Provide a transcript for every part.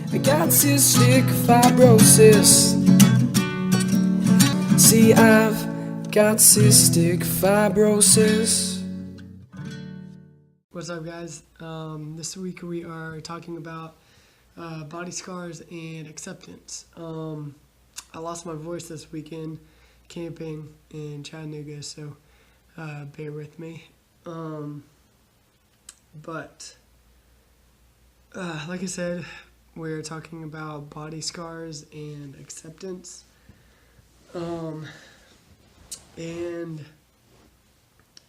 I got cystic fibrosis. See, I've got cystic fibrosis. What's up, guys? This week we are talking about body scars and acceptance. I lost my voice this weekend camping in Chattanooga, so bear with me. But like I said, we're talking about body scars and acceptance. And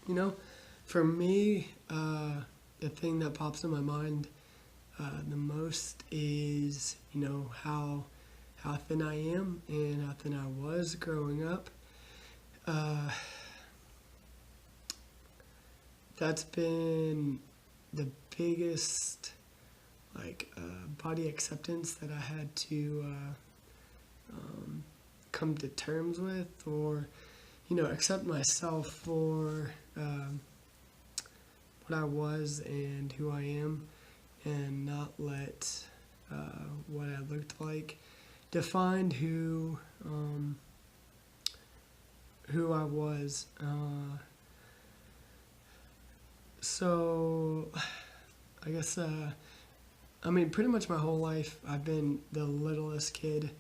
you know, for me, the thing that pops in my mind the most is, how thin I am and how thin I was growing up. That's been the biggest, body acceptance that I had to come to terms with, or, accept myself for what I was and who I am, and not let what I looked like define who I was. So I guess pretty much my whole life I've been the littlest kid.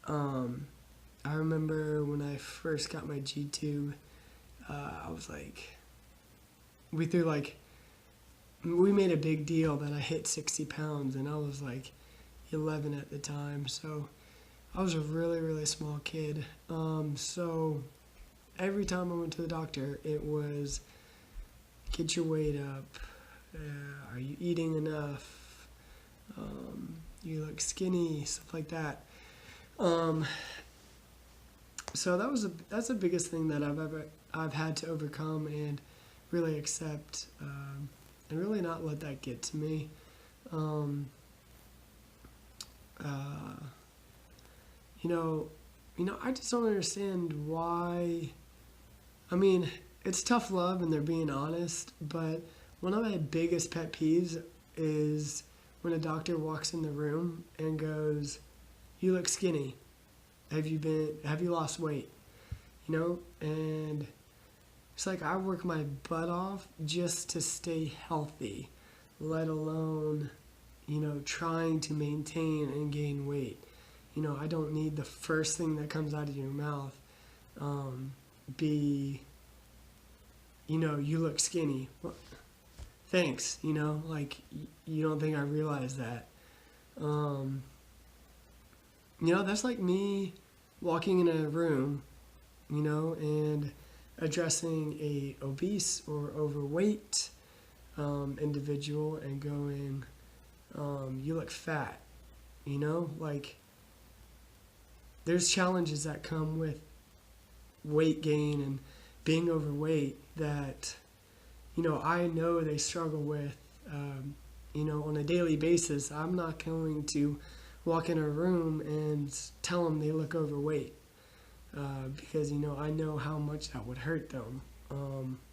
I remember when I first got my G-tube, I was we made a big deal that I hit 60 pounds, and I was 11 at the time, so I was a really, really small kid. So every time I went to the doctor, it was, get your weight up, are you eating enough, you look skinny, stuff like that. So that's the biggest thing that I've had to overcome and really accept, and really not let that get to me. I just don't understand why. It's tough love and they're being honest, but one of my biggest pet peeves is when a doctor walks in the room and goes, "You look skinny. Have you lost weight?" And it's I work my butt off just to stay healthy, let alone, trying to maintain and gain weight. I don't need the first thing that comes out of your mouth be, you look skinny. Well, thanks, you don't think I realize that. That's like me walking in a room, and addressing a obese or overweight individual and going, you look fat. There's challenges that come with weight gain and being overweight that, I know they struggle with, on a daily basis. I'm not going to walk in a room and tell them they look overweight, because, I know how much that would hurt them,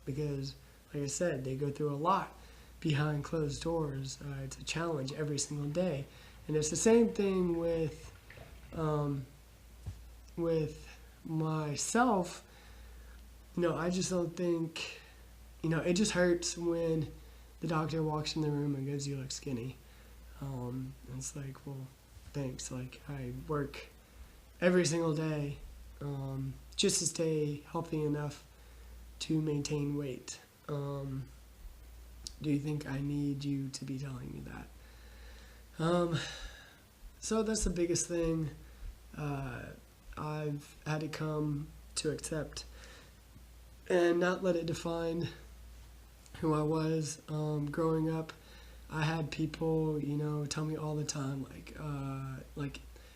because, like I said, they go through a lot behind closed doors. It's a challenge every single day. And it's the same thing with myself. I just don't think, it just hurts when the doctor walks in the room and goes, "You look skinny." And it's well, thanks. I work every single day just to stay healthy enough to maintain weight. Do you think I need you to be telling me that? So that's the biggest thing I've had to come to accept and not let it define who I was. Growing up, I had people, tell me all the time,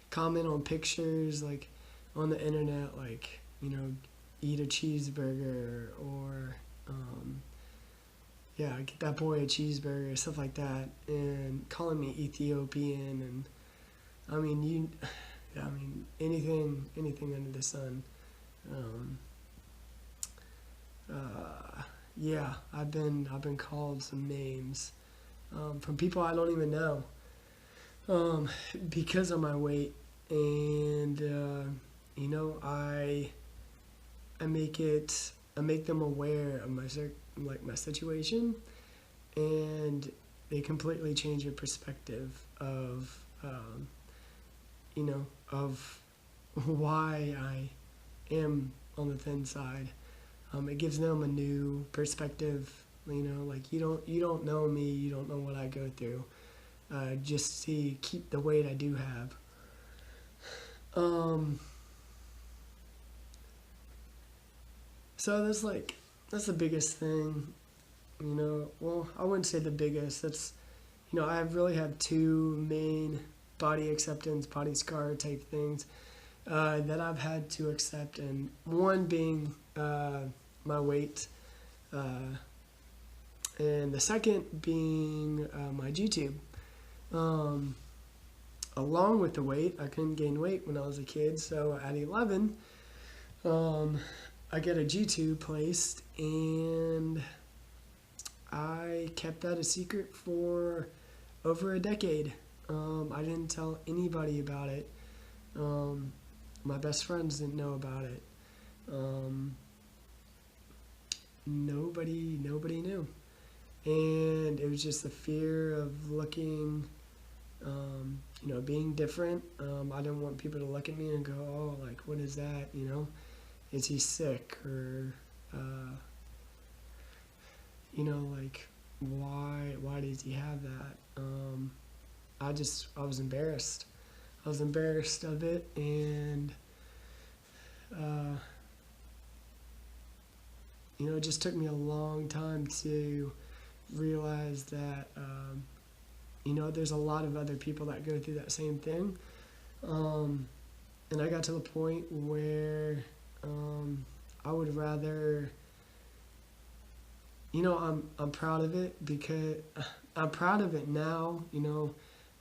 comment on pictures, on the internet, eat a cheeseburger, or, get that boy a cheeseburger, stuff like that, and calling me Ethiopian, and, anything under the sun. I've been called some names from people I don't even know. um, because of my weight, and you know, I make them aware of like my situation, and they completely change your perspective of you know, of why I am on the thin side. It gives them a new perspective. You know, like you don't know me, you don't know what I go through. Just see keep the weight I do have. Um, so that's the biggest thing. You know, well, I wouldn't say the biggest. That's you know, I really have two main body acceptance, body scar type things that I've had to accept, and one being my weight, uh, and the second being my G-tube. Um, Along with the weight, I couldn't gain weight when I was a kid, so at 11, um, I get a G-tube placed, and I kept that a secret for over a decade. I didn't tell anybody about it. Um, my best friends didn't know about it. Um, nobody knew, and it was just the fear of looking, you know, being different. I didn't want people to look at me and go, "Oh, like what is that?" You know, is he sick or, you know, like why does he have that? I was embarrassed. I was embarrassed of it, and uh, you know, it just took me a long time to realize that, you know, there's a lot of other people that go through that same thing. Um, and I got to the point where I would rather, you know, I'm proud of it because I'm proud of it now. You know,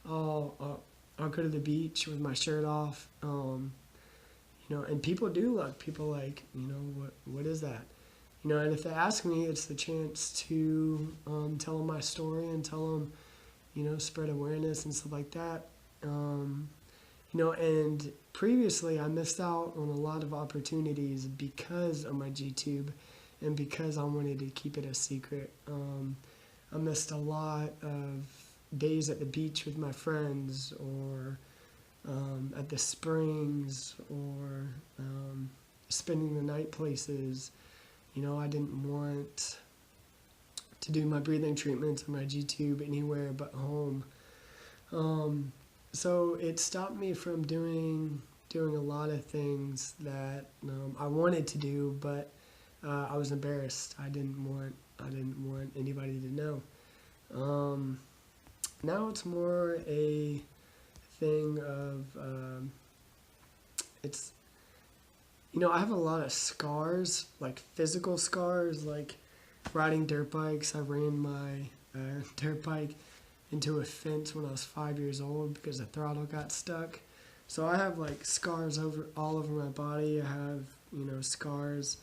I'll go to the beach with my shirt off. You know, and people do look. People like, you know, what is that? You know, and if they ask me, it's the chance to tell them my story and tell them, you know, spread awareness and stuff like that. You know, and previously I missed out on a lot of opportunities because of my G-tube and because I wanted to keep it a secret. I missed a lot of days at the beach with my friends or at the springs or spending the night places. You know, I didn't want to do my breathing treatments or my G-tube anywhere but home. So it stopped me from doing a lot of things that I wanted to do, but I was embarrassed. I didn't want anybody to know. Now it's more a thing of it's you know, I have a lot of scars, like physical scars, like riding dirt bikes. I ran my dirt bike into a fence when I was 5 years old because the throttle got stuck. So I have like scars all over my body. I have, you know, scars,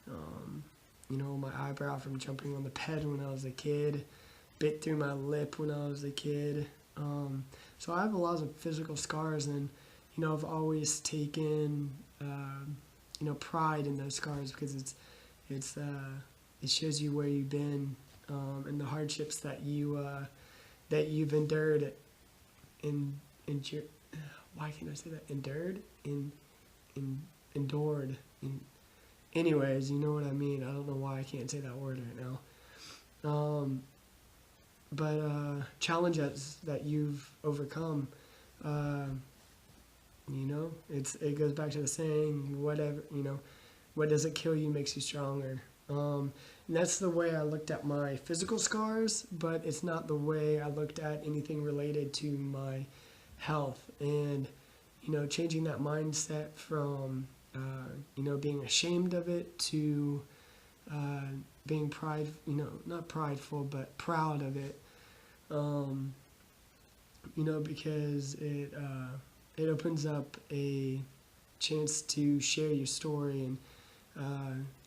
you know, my eyebrow from jumping on the bed when I was a kid, bit through my lip when I was a kid. So I have a lot of physical scars, and you know, I've always taken you know, pride in those scars because it's it shows you where you've been and the hardships that you've endured in why can't I say that endured in endured in anyways, you know what I mean. I don't know why I can't say that word right now. But challenges that you've overcome. You know, it goes back to the saying, whatever, you know, what doesn't kill you makes you stronger. And that's the way I looked at my physical scars, but it's not the way I looked at anything related to my health. And, you know, changing that mindset from, you know, being ashamed of it to being you know, not prideful, but proud of it. You know, because it opens up a chance to share your story and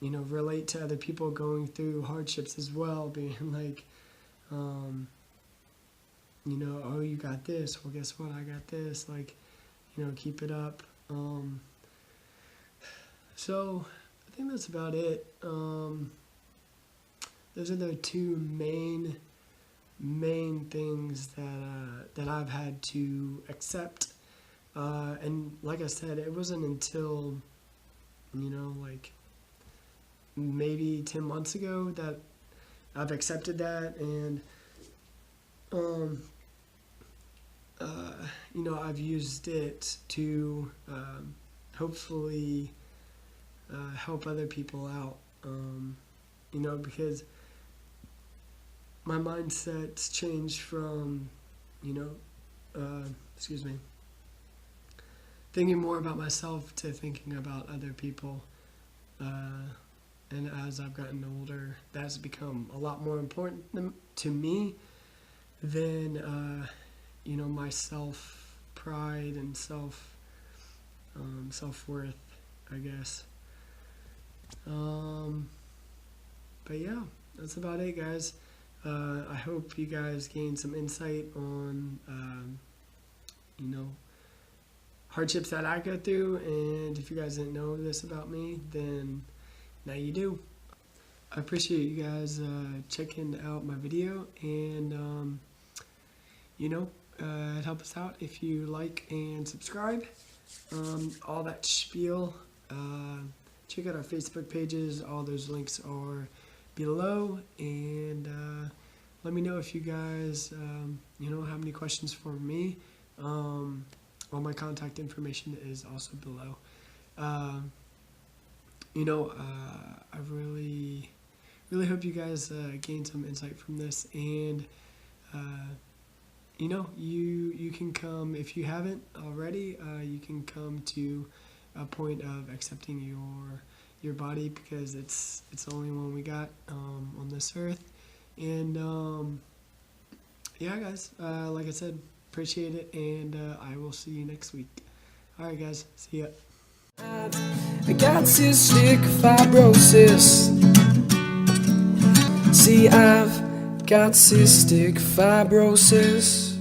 you know, relate to other people going through hardships as well, being like oh, you got this. Well, guess what? I got this. Like, keep it up. So I think that's about it. Those are the two main things that I've had to accept. And like I said, it wasn't until like maybe 10 months ago that I've accepted that, and I've used it to hopefully help other people out, because my mindset's changed from, thinking more about myself to thinking about other people. And as I've gotten older, that's become a lot more important to me than, my self-pride and self-worth, I guess. But yeah, that's about it, guys. I hope you guys gained some insight on, hardships that I go through. And if you guys didn't know this about me, then now you do. I appreciate you guys checking out my video, and help us out if you like and subscribe. All that spiel. Check out our Facebook pages. All those links are below, and let me know if you guys have any questions for me. All my contact information is also below. I really hope you guys gain some insight from this, and you can come, if you haven't already, you can come to a point of accepting your body, because it's the only one we got on this earth. And yeah, guys, like I said, appreciate it, and I will see you next week. All right, guys, see ya. I got cystic fibrosis. See, I've got cystic fibrosis.